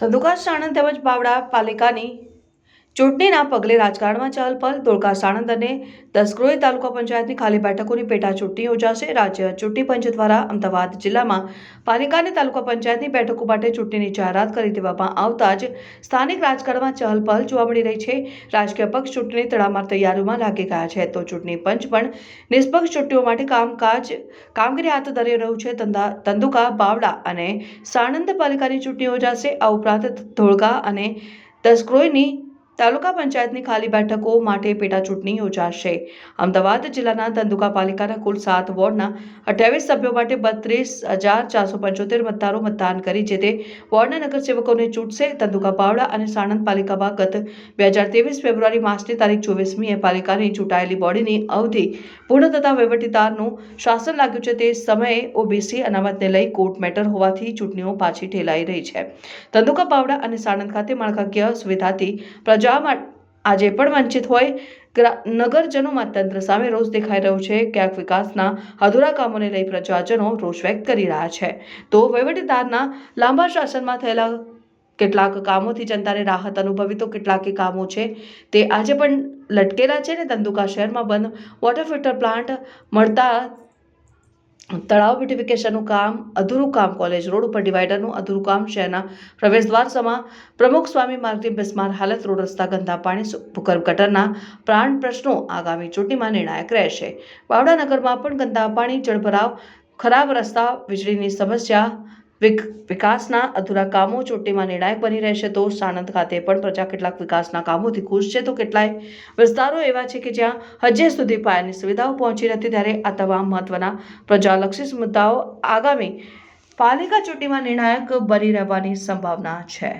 ધંધુકા સાણંદ તેમજ બાવળા પાલિકાની ચૂંટણીના પગલે રાજકારણમાં ચહલપહલ. ધોળકા સાણંદ અને દસક્રોઈ તાલુકા પંચાયતની ખાલી બેઠકોની પેટા ચૂંટણી યોજાશે. રાજ્ય ચૂંટણી પંચ દ્વારા અમદાવાદ જિલ્લામાં પાલિકાની તાલુકા પંચાયતની બેઠકો માટે ચૂંટણીની જાહેરાત કરી દેવામાં આવતા જ સ્થાનિક રાજકારણમાં ચહલપહલ જોવા મળી રહી છે. રાજકીય પક્ષ ચૂંટણી તડામાર તૈયારીઓમાં લાગી ગયા છે, તો ચૂંટણી પંચ પણ નિષ્પક્ષ ચૂંટણીઓ માટે કામગીરી હાથ ધરી રહ્યું છે. ધંધુકા, બાવળા અને સાણંદ પાલિકાની ચૂંટણી યોજાશે. આ ઉપરાંત ધોળકા અને દસક્રોઈની તાલુકા પંચાયતની ખાલી બેઠકો માટે પેટા ચૂંટણી યોજાશે. અમદાવાદ જિલ્લાના ધંધુકા પાલિકાના કુલ 7 વોર્ડના 28 સભ્યો માટે 32,475 મતદારો મતદાન કરી જે તે વોર્ડના નગરસેવકોને ચૂંટશે. ધંધુકા, બાવળા અને સાણંદ પાલિકામાં ગત 2023 ફેબ્રુઆરી માસની તારીખ 24મીએ પાલિકાની ચૂંટાયેલી બોડીની અવધિ પૂર્ણ થતા વહીવટીદારનું શાસન લાગ્યું છે. તે સમયે ઓબીસી અનામતને લઈ કોર્ટ મેટર હોવાથી ચૂંટણીઓ પાછી ઠેલાઈ રહી છે. ધંધુકા, બાવળા અને સાણંદ ખાતે માળખાકીય સુવિધાથી આજે પણ વંચિત હોય નગરજનોમાં તંત્ર સામે રોષ દેખાઈ રહ્યો છે. ક્યાંક વિકાસના અધૂરા કામોને લઈ પ્રજાજનો રોષ વ્યક્ત કરી રહ્યા છે, તો વહીવટીદારના લાંબા શાસનમાં થયેલા કેટલાક કામોથી જનતાને રાહત અનુભવી તો કેટલાક કામો છે તે આજે પણ લટકેલા છે. અને ધંધુકા શહેરમાં બંધ વોટર ફિલ્ટર પ્લાન્ટ મળતા તળાવ બ્યુટિફિકેશનનું કામ અધૂરું કામ, કોલેજ રોડ ઉપર ડિવાઈડરનું અધૂરું કામ, શહેરના પ્રવેશદ્વાર સમા પ્રમુખ સ્વામી માર્ગની બિસ્માર હાલત, રોડ રસ્તા, ગંદા પાણી, ભૂગર્ભ ગટરના પ્રાણ પ્રશ્નો આગામી ચૂંટણીમાં નિર્ણાયક રહેશે. બાવળા નગરમાં પણ ગંદા પાણી, જળભરાવ, ખરાબ રસ્તા, વીજળીની સમસ્યા, વિકાસના અધૂરા કામો ચૂંટણીમાં નિર્ણાયક બની રહેશે. તો સાણંદ ખાતે પણ પ્રજા કેટલાક વિકાસના કામોથી ખુશ છે, તો કેટલાય વિસ્તારો એવા છે કે જ્યાં હજી સુધી પાયાની સુવિધાઓ પહોંચી નથી. ત્યારે આ તમામ મહત્વના પ્રજાલક્ષી મુદ્દાઓ આગામી પાલિકા ચૂંટણીમાં નિર્ણાયક બની રહેવાની સંભાવના છે.